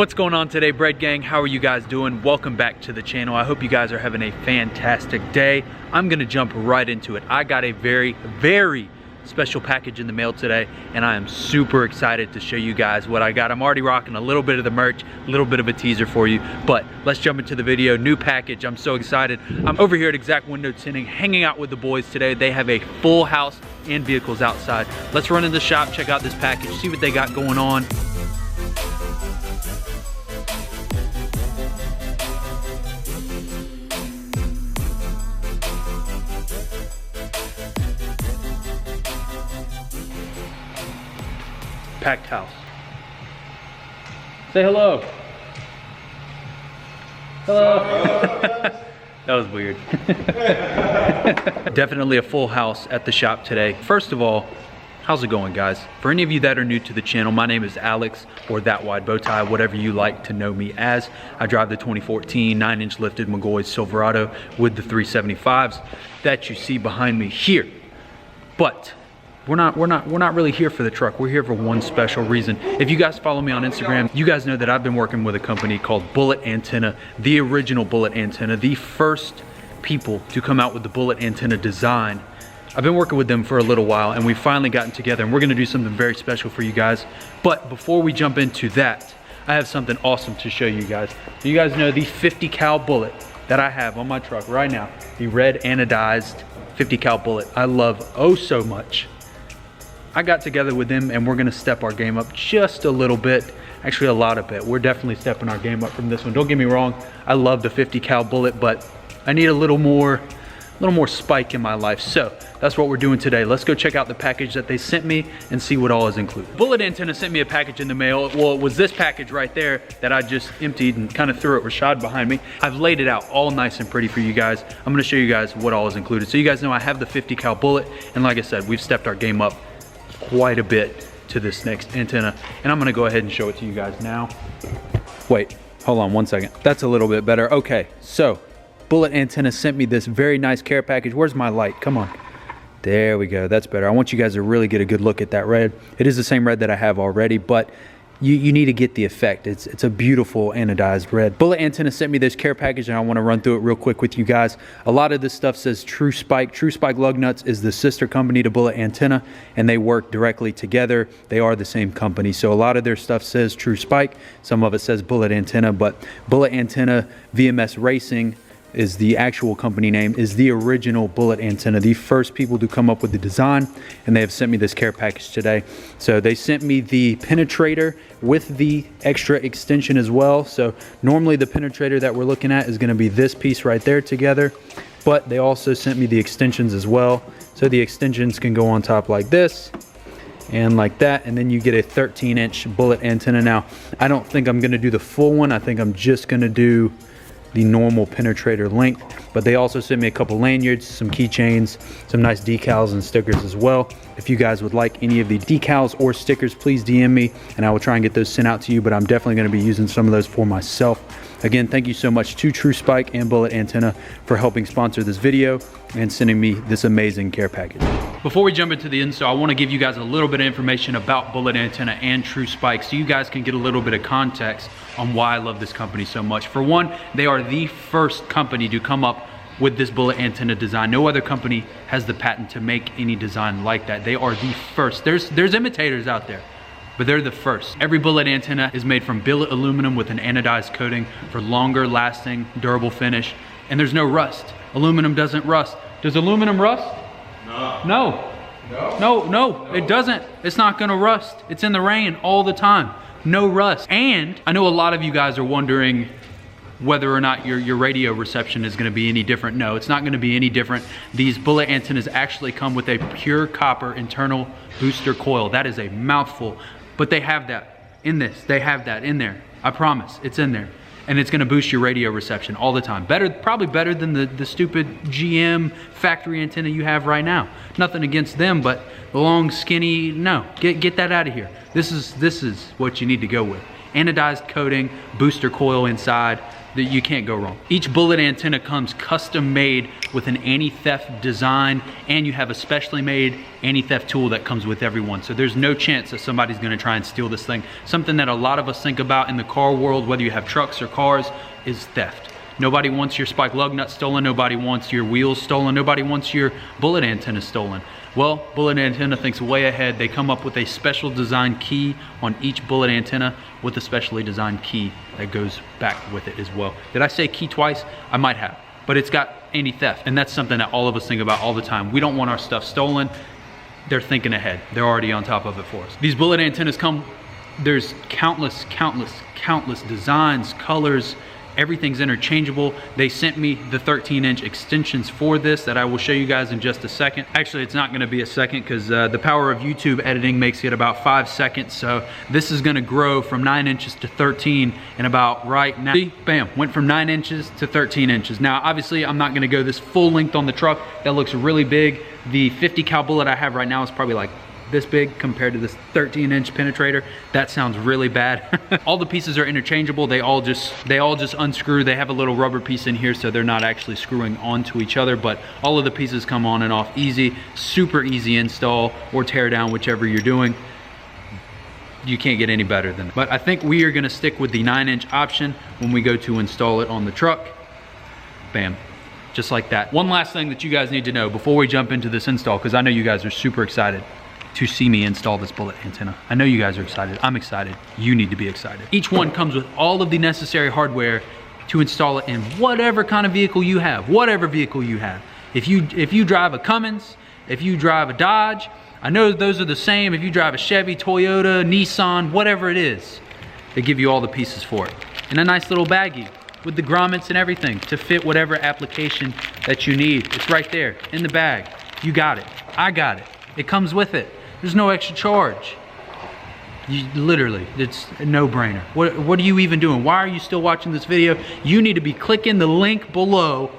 What's going on today, Bread Gang? How are you guys doing? Welcome back to the channel. I hope you guys are having a fantastic day. I'm gonna jump right into it. I got a very special package in the mail today, and I am super excited to show you guys what I got. I'm already rocking a little bit of the merch, a little bit of a teaser for you, but let's jump into the video. New package, I'm so excited. I'm over here at EXZACT Window Tinting, hanging out with the boys today. They have a full house and vehicles outside. Let's run in the shop, check out this package, see what they got going on. Packed house. Say hello. Hello. That was weird. Definitely a full house at the shop today. First of all, how's it going, guys? For any of you that are new to the channel, my name is Alex, or That Wide Bow Tie, whatever you like to know me as. I drive the 2014 9-inch lifted MCGAUGHYS Silverado with the 375s that you see behind me here. But we're not really here for the truck. We're here for one special reason. If you guys follow me on Instagram, you guys know that I've been working with a company called Bullet Antenna, the original Bullet Antenna, the first people to come out with the Bullet Antenna design. I've been working with them for a little while, and we've finally gotten together, and we're gonna do something very special for you guys. But before we jump into that, I have something awesome to show you guys. So you guys know the 50 cal bullet that I have on my truck right now, the red anodized 50 cal bullet I love oh so much. I got together with them, and we're gonna step our game up just a little bit, actually a lot of it. We're definitely stepping our game up from this one. Don't get me wrong, I love the 50 cal bullet, but I need a little more spike in my life. So that's what we're doing today. Let's go check out the package that they sent me and see what all is included. Bullet Antenna sent me a package in the mail. Well, it was this package right there that I just emptied and kind of threw at Rashad behind me. I've laid it out all nice and pretty for you guys. I'm gonna show you guys what all is included. So you guys know I have the 50 cal bullet, and like I said, we've stepped our game up quite a bit to this next antenna, and I'm gonna go ahead and show it to you guys now. Wait, hold on one second. That's a little bit better. Okay, so Bullet Antenna sent me this very nice care package. Where's my light? Come on. There we go, that's better. I want you guys to really get a good look at that red. It is the same red that I have already, but you need to get the effect. It's a beautiful anodized red. Bullet Antenna sent me this care package, and I want to run through it real quick with you guys. A lot of this stuff says True Spike. True Spike Lug Nuts is the sister company to Bullet Antenna, and they work directly together. They are the same company. So a lot of their stuff says True Spike. Some of it says Bullet Antenna, but Bullet Antenna VMS Racing is the actual company name, is the original Bullet Antenna, the first people to come up with the design, and they have sent me this care package today. So they sent me the penetrator with the extra extension as well. So normally the penetrator that we're looking at is gonna be this piece right there together, but they also sent me the extensions as well. So the extensions can go on top like this and like that, and then you get a 13-inch Bullet Antenna. Now, I don't think I'm gonna do the full one. I think I'm just gonna do the normal penetrator length, but they also sent me a couple lanyards, some keychains, some nice decals and stickers as well. If you guys would like any of the decals or stickers, please DM me and I will try and get those sent out to you, but I'm definitely going to be using some of those for myself. Again, thank you so much to True Spike and Bullet Antenna for helping sponsor this video and sending me this amazing care package. Before we jump into the install, I want to give you guys a little bit of information about Bullet Antenna and True Spike so you guys can get a little bit of context on why I love this company so much. For one, they are the first company to come up with this Bullet Antenna design. No other company has the patent to make any design like that. They are the first. There's imitators out there, but they're the first. Every Bullet Antenna is made from billet aluminum with an anodized coating for longer lasting, durable finish, and there's no rust. Aluminum doesn't rust. Does aluminum rust? No, it doesn't. It's not gonna rust. It's in the rain all the time. No rust. And I know a lot of you guys are wondering whether or not your radio reception is gonna be any different. No, it's not gonna be any different. These Bullet Antennas actually come with a pure copper internal booster coil. That is a mouthful, but they have that in this. They have that in there. I promise, it's in there. And it's gonna boost your radio reception all the time. Probably better than the stupid GM factory antenna you have right now. Nothing against them, but the long, skinny, no, get that out of here. This is what you need to go with. Anodized coating, booster coil inside, that you can't go wrong. Each bullet antenna comes custom made with an anti-theft design, and you have a specially made anti-theft tool that comes with every one. So there's no chance that somebody's gonna try and steal this thing. Something that a lot of us think about in the car world, whether you have trucks or cars, is theft. Nobody wants your spike lug nut stolen, nobody wants your wheels stolen, nobody wants your bullet antenna stolen. Well, Bullet Antenna thinks way ahead. They come up with a special design key on each bullet antenna with a specially designed key that goes back with it as well. Did I say key twice? I might have, but it's got anti-theft, and that's something that all of us think about all the time. We don't want our stuff stolen. They're thinking ahead. They're already on top of it for us. These bullet antennas come, there's countless designs, colors. Everything's interchangeable. They sent me the 13-inch extensions for this that I will show you guys in just a second. Actually, it's not gonna be a second because the power of YouTube editing makes it about 5 seconds. So this is gonna grow from 9 inches to 13 in about right now. See, bam, went from 9 inches to 13 inches. Now, obviously, I'm not gonna go this full length on the truck. That looks really big. The 50 cal bullet I have right now is probably like this big compared to this 13-inch penetrator. That sounds really bad. All the pieces are interchangeable. They all just unscrew. They have a little rubber piece in here, so they're not actually screwing onto each other, but all of the pieces come on and off easy. Super easy install or tear down, whichever you're doing. You can't get any better than that. But I think we are gonna stick with the 9-inch option when we go to install it on the truck. Bam, just like that. One last thing that you guys need to know before we jump into this install, because I know you guys are super excited to see me install this bullet antenna. I know you guys are excited. I'm excited. You need to be excited. Each one comes with all of the necessary hardware to install it in whatever kind of vehicle you have, whatever vehicle you have. If you drive a Cummins, if you drive a Dodge, I know those are the same. If you drive a Chevy, Toyota, Nissan, whatever it is, they give you all the pieces for it. And a nice little baggie with the grommets and everything to fit whatever application that you need. It's right there in the bag. You got it. I got it. It comes with it. There's no extra charge. Literally, it's a no-brainer. What are you even doing? Why are you still watching this video? You need to be clicking the link below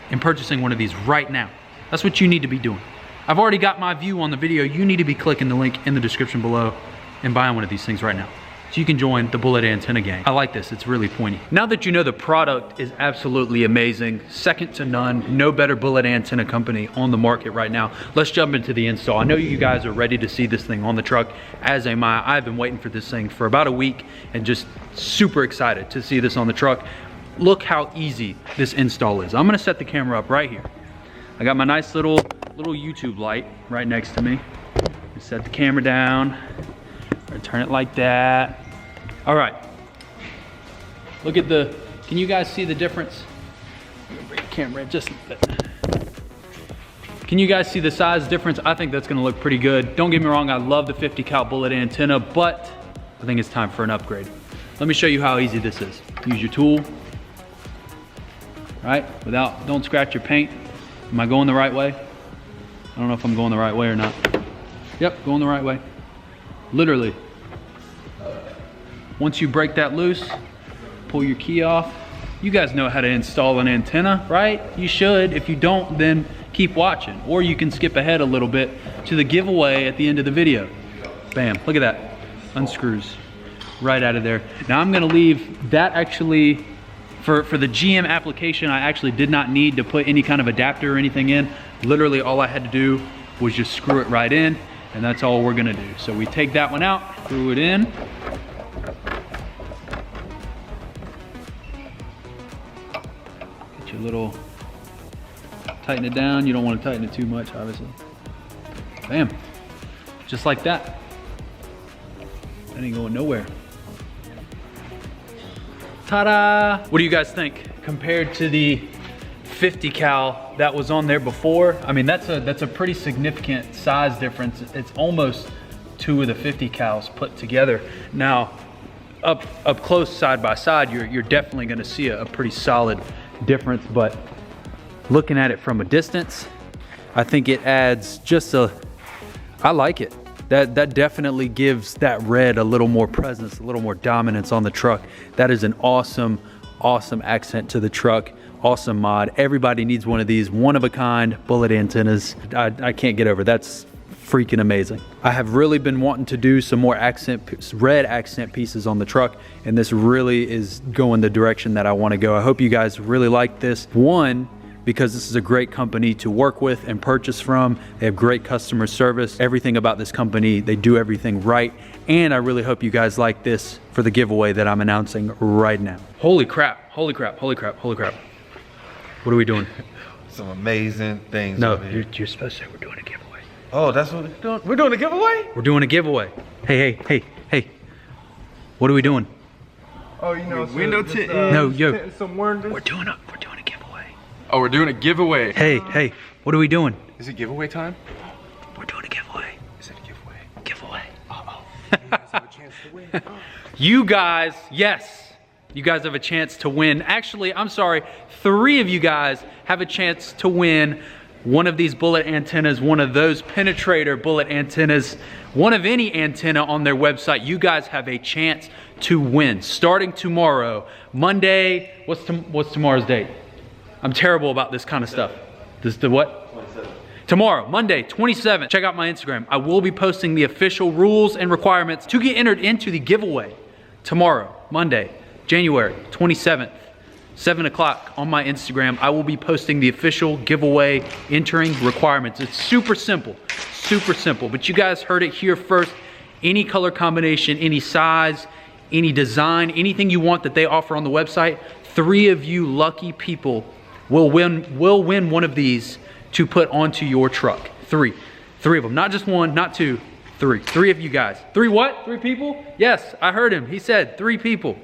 and purchasing one of these right now. That's what you need to be doing. I've already got my view on the video. You need to be clicking the link in the description below and buying one of these things right now, so you can join the bullet antenna gang. I like this, it's really pointy. Now that you know the product is absolutely amazing, second to none, no better bullet antenna company on the market right now, let's jump into the install. I know you guys are ready to see this thing on the truck, as am I. I've been waiting for this thing for about a week and just super excited to see this on the truck. Look how easy this install is. I'm gonna set the camera up right here. I got my nice little YouTube light right next to me. Set the camera down. Or turn it like that. All right. Look at can you guys see the difference? I'm gonna bring the camera in just a bit. Can you guys see the size difference? I think that's gonna look pretty good. Don't get me wrong, I love the 50 cal bullet antenna, but I think it's time for an upgrade. Let me show you how easy this is. Use your tool, right? Don't scratch your paint. Am I going the right way? I don't know if I'm going the right way or not. Yep, going the right way. Literally, once you break that loose, pull your key off. You guys know how to install an antenna, right? You should. If you don't, then keep watching. Or you can skip ahead a little bit to the giveaway at the end of the video. Bam, look at that. Unscrews right out of there. Now I'm gonna leave that actually, for the GM application, I actually did not need to put any kind of adapter or anything in. Literally all I had to do was just screw it right in. And that's all we're gonna do. So we take that one out, screw it in. Get your little, tighten it down. You don't wanna tighten it too much, obviously. Bam, just like that. That ain't going nowhere. Ta-da! What do you guys think compared to the 50 cal that was on there before? I mean, that's a pretty significant size difference. It's almost 2 of the 50 cals put together. Now, up close side by side, you're definitely gonna see a pretty solid difference, but looking at it from a distance, I think it adds just I like it. That definitely gives that red a little more presence, a little more dominance on the truck. That is an awesome accent to the truck. Awesome mod. Everybody needs one of these one of a kind bullet antennas. I can't get over. That's freaking amazing. I have really been wanting to do some more red accent pieces on the truck, and this really is going the direction that I want to go. I hope you guys really like this. One, because this is a great company to work with and purchase from. They have great customer service. Everything about this company, they do everything right. And I really hope you guys like this for the giveaway that I'm announcing right now. Holy crap, holy crap, holy crap, holy crap. What are we doing? Some amazing things. No, you're supposed to say we're doing a giveaway. Oh, that's what we're doing? We're doing a giveaway? We're doing a giveaway. Hey. What are we doing? Oh, you know, window tint. No, yo. We're doing a giveaway. Oh, we're doing a giveaway. Hey, what are we doing? Is it giveaway time? We're doing a giveaway. Is it a giveaway? Giveaway. Uh-oh. You guys have a chance to win. You guys, yes. You guys have a chance to win. Actually, I'm sorry, 3 of you guys have a chance to win one of these bullet antennas, one of those penetrator bullet antennas, one of any antenna on their website. You guys have a chance to win. Starting tomorrow, Monday, what's tomorrow's date? I'm terrible about this kind of stuff. This is the what? 27. Tomorrow, Monday, 27th. Check out my Instagram. I will be posting the official rules and requirements to get entered into the giveaway. Tomorrow, Monday, January 27th, 7 o'clock on my Instagram. I will be posting the official giveaway entering requirements. It's super simple, but you guys heard it here first. Any color combination, any size, any design, anything you want that they offer on the website, 3 of you lucky people will win one of these to put onto your truck. 3 of them, not just 1, not 2, 3 of you guys. 3 what? 3 people? Yes, I heard him. He said 3 people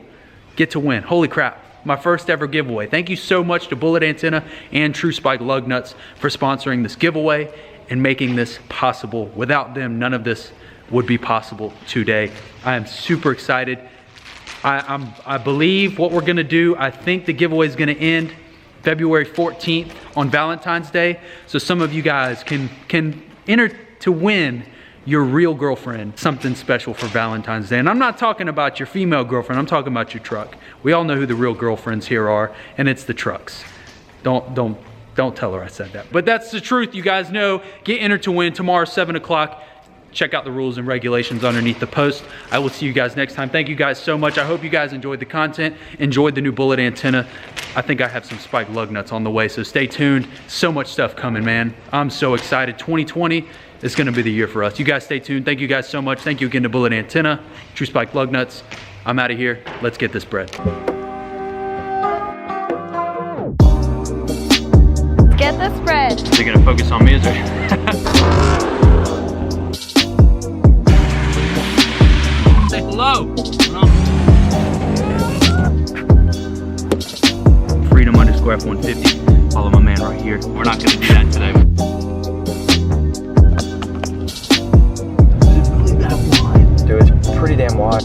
get to win. Holy crap, my first ever giveaway. Thank you so much to Bullet Antenna and True Spike Lug Nuts for sponsoring this giveaway and making this possible. Without them, none of this would be possible today. I am super excited. I believe what we're gonna do, I think the giveaway is gonna end February 14th on Valentine's Day. So some of you guys can enter to win your real girlfriend something special for Valentine's Day. And I'm not talking about your female girlfriend, I'm talking about your truck. We all know who the real girlfriends here are, and it's the trucks. Don't tell her I said that. But that's the truth, you guys know. Get entered to win tomorrow, 7 o'clock. Check out the rules and regulations underneath the post. I will see you guys next time. Thank you guys so much. I hope you guys enjoyed the content, enjoyed the new bullet antenna. I think I have some spike lug nuts on the way, so stay tuned. So much stuff coming, man. I'm so excited. 2020 is gonna be the year for us. You guys stay tuned. Thank you guys so much. Thank you again to Bullet Antenna, True Spike Lug Nuts. I'm out of here. Let's get this bread. Get the spread. Is it gonna focus on me, is it? Say hello. Freedom_F150. Follow my man right here. We're not gonna do that today. Dude, it's pretty damn wide.